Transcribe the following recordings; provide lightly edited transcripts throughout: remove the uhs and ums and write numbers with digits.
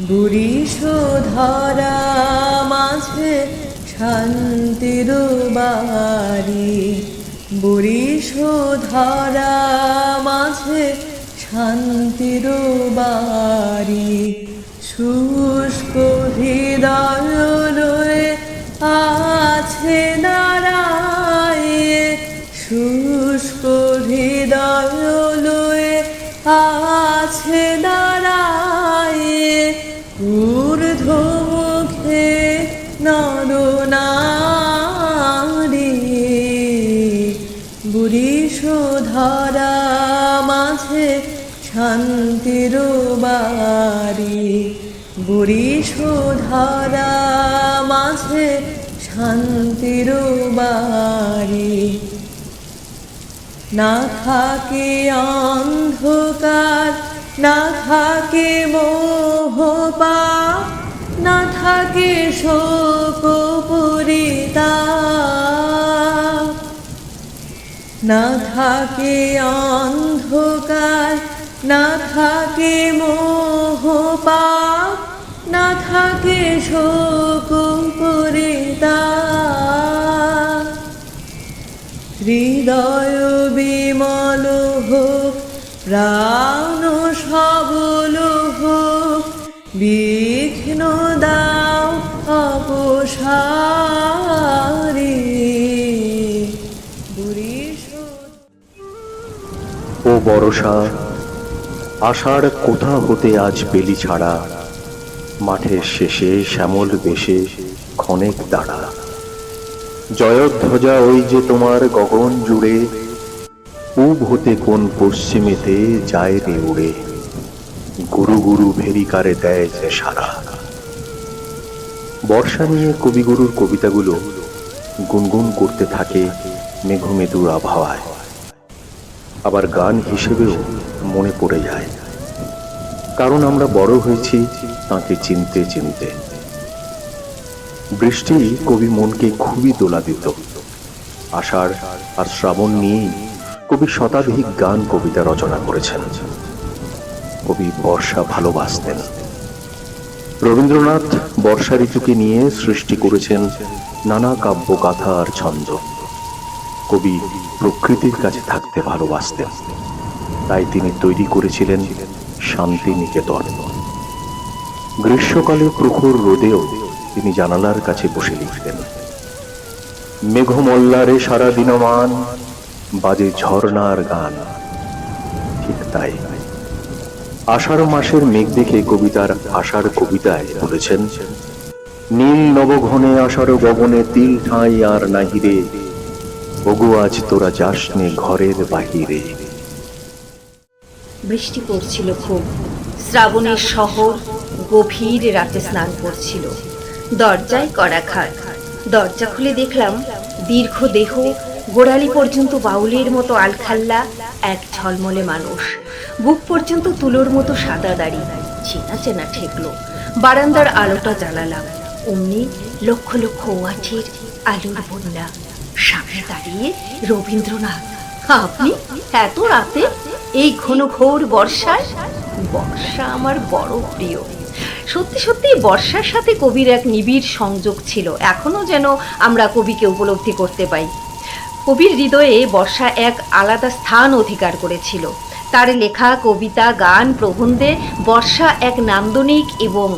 বুড়িশোধরা মাঝে শান্তির বাড়ি, বুড়িশোধরা মাঝে শান্তির বাড়ি। শুষ্ক হৃদয় লয়ে আছে দাঁড়ায়, শুষ্ক হৃদয় লয়ে আছে দাঁড়ায়। ঊর্ধ্বমুখে নরনারী, বুড়িশোধরা মাঝে শান্তির বাড়ি, বুড়িশোধরা মাঝে শান্তির বাড়ি। না থাকে অন্ধকার, না থাকে মোহপাপ, না থাকে শোক পরিতাপ। না থাকে অন্ধকার, না থাকে মোহপাপ, না থাকে শোক পরিতাপ। হৃদয় বিমল হোক, প্রাণ সবল হোক, বিঘ্ন দাও অপসারি। ও বরষা, আষাঢ় কোথা হতে আজ বেলি ছাড়া, মাঠের শেষে শ্যামল বেশে ক্ষণেক দাঁড়া। জয়ধ্বজা ওই যে তোমার গগন জুড়ে, পূব হতে কোন পশ্চিমেতে যায় রে উড়ে। গুরু গুরু ভেরিকারে দেয় যে সারা। বর্ষা নিয়ে কবিগুরুর কবিতাগুলো গুনগুন করতে থাকে মেঘমেদুর আবহাওয়ায়, আবার গান হিসেবেও মনে পড়ে যায়। কারণ আমরা বড় হয়েছি তাঁকে চিনতে চিনতে। বৃষ্টি কবি মনকে খুবই দোলা দিত। আষাঢ় আর শ্রাবণ নিয়েই কবি শতাধিক গান কবিতা রচনা করেছেন। কবি বর্ষা ভালোবাসতেন। রবীন্দ্রনাথ বর্ষা ঋতুকে নিয়ে সৃষ্টি করেছেন নানা কাব্য গাথা আর ছন্দ। কবি প্রকৃতির কাছে থাকতে ভালোবাসতেন, তাই তিনি তৈরি করেছিলেন শান্তিনিকেতন। গ্রীষ্মকালে প্রখর রোদেও তিনি জানালার কাছে বসে লিখতেন, মেঘমল্লারে সারা দিনমান বাজে ঝর্ণার গান। ঠিক তাই, আষাঢ় মাসের মেঘ দেখে কবিতার আষাঢ় কবিতায় বলেছেন, নীল নবঘনে আষাঢ় গগনে তিল ঠাঁই আর নাহিরে, ওগো আজ তোরা যাসনে ঘরের বাহিরে। বৃষ্টি পড়ছিল খুব। শ্রাবণের শহর গভীর রাতে স্নান করছিল। দরজায় কড়াঘাত। দরজা খুলে দেখলাম দীর্ঘ দেহ, গোড়ালি পর্যন্ত বাউলের মতো আলখাল্লা এক ঝলমলে মানুষ। বুক পর্যন্ত তুলোর মতো সাদা দাড়ি। চেনা চেনা ঠেকলো। বারান্দার আলোটা জ্বালালাম। অমনি লক্ষ লক্ষ ওয়াটের আলোর বন্যা। সামনে দাঁড়িয়ে রবীন্দ্রনাথ। আপনি এত রাতে এই ঘন ঘোর বর্ষায়? বর্ষা আমার বড় প্রিয়। সত্যি সত্যি বর্ষার সাথে কবির এক নিবিড় সংযোগ ছিল। এখনো যেন আমরা কবিকে উপলব্ধি করতে পাই। কবির হৃদয়ে বর্ষা এক আলাদা স্থান অধিকার করেছিল। তার লেখা কবিতা, গান, প্রবন্ধে বর্ষা এক নান্দনিক এবং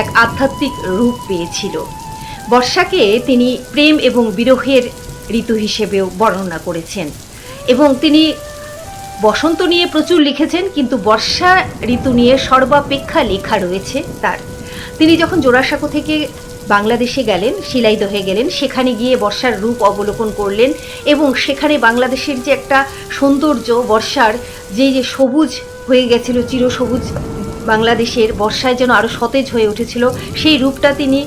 এক আধ্যাত্মিক রূপ পেয়েছিল। বর্ষাকে তিনি প্রেম এবং বিরহের ঋতু হিসেবেও বর্ণনা করেছেন এবং তিনি বসন্ত নিয়ে প্রচুর লিখেছেন, কিন্তু বর্ষা ঋতু নিয়ে সর্বাপেক্ষা লেখা রয়েছে তার। তিনি যখন জোড়াসাঁকো থেকে বাংলাদেশে গেলেন, শিলাইদহে গেলেন, সেখানে গিয়ে বর্ষার রূপ অবলোকন করলেন এবং সেখানে বাংলাদেশের যে একটা সৌন্দর্য, বর্ষার যে সবুজ হয়ে গেছিল, চিরসবুজ বাংলাদেশের, বর্ষায় যেন আরও সতেজ হয়ে উঠেছিল, সেই রূপটা তিনি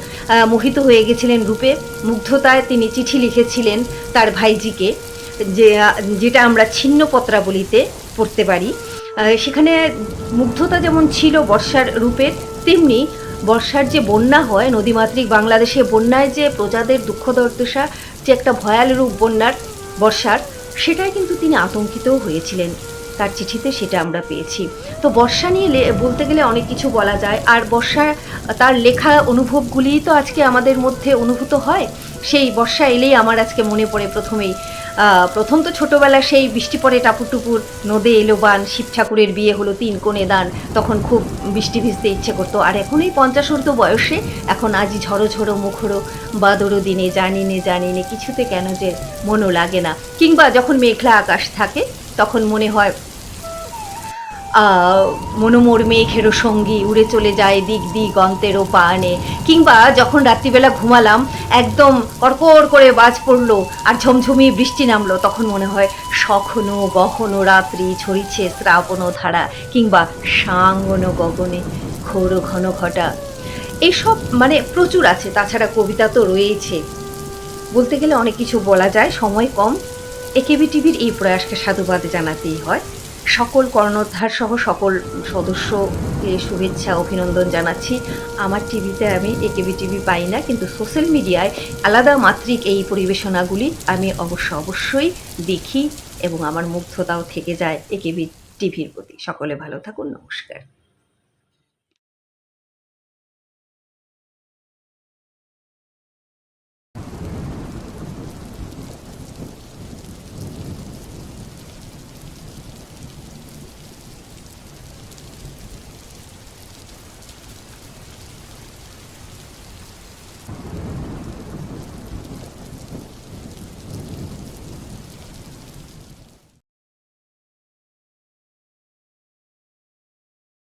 মোহিত হয়ে গেছিলেন। রূপে মুগ্ধতায় তিনি চিঠি লিখেছিলেন তার ভাইজিকে, যেটা আমরা ছিন্ন পত্রাবলিতে পড়তে পারি। সেখানে মুগ্ধতা যেমন ছিল বর্ষার রূপের, তেমনি বর্ষার যে বন্যা হয় নদীমাতৃক বাংলাদেশে, বন্যায় যে প্রজাদের দুঃখ দুর্দশা, যে একটা ভয়াল রূপ বন্যার, বর্ষার, সেটাই কিন্তু তিনি আতঙ্কিতও হয়েছিলেন। তার চিঠিতে সেটা আমরা পেয়েছি। তো বর্ষা নিয়ে বলতে গেলে অনেক কিছু বলা যায়, আর বর্ষা তার লেখা অনুভবগুলিই তো আজকে আমাদের মধ্যে অনুভূত হয়। সেই বর্ষা এলেই আমার আজকে মনে পড়ে প্রথম তো ছোটোবেলা সেই বৃষ্টি পড়ে টাপুর টুপুর, নদে এলো বান, শিব ঠাকুরের বিয়ে হলো 3 কোণে দান, তখন খুব বৃষ্টি ভিজতে ইচ্ছে করতো। আর এখন এই 50 ঊর্ধ্ব বয়সে এখন আজই ঝড়ো ঝড়ো মুখরো বাদরো দিনে জানি নে কিছুতে কেন যে মনও লাগে না। কিংবা যখন মেঘলা আকাশ থাকে তখন মনে হয় মনোমোর মেঘেরও সঙ্গী উড়ে চলে যায় দিক দিগন্তেরও পানে। কিংবা যখন রাত্রিবেলা ঘুমালাম, একদম কড়কড় করে বাজ পড়লো আর ঝমঝমি বৃষ্টি নামলো, তখন মনে হয় সঘন গহন রাত্রি ছড়িছে শ্রাবণ ধারা, কিংবা সাঙ্গন গগনে ঘোর ঘন ঘটা। এইসব মানে প্রচুর আছে, তাছাড়া কবিতা তো রয়েছে। বলতে গেলে অনেক কিছু বলা যায়, সময় কম। একেবি টিভির এই প্রয়াসকে সাধুবাদ জানাতেই হয়। সকল কর্ণধার সহ সকল সদস্যকে শুভেচ্ছা অভিনন্দন জানাচ্ছি। আমার টিভিতে আমি একেবি টিভি পাই না, কিন্তু সোশ্যাল মিডিয়ায় আলাদা মাত্রিক এই পরিবেশনাগুলি আমি অবশ্যই দেখি এবং আমার মুগ্ধতাও থেকে যায় একেবি টিভির প্রতি। সকলে ভালো থাকুন, নমস্কার।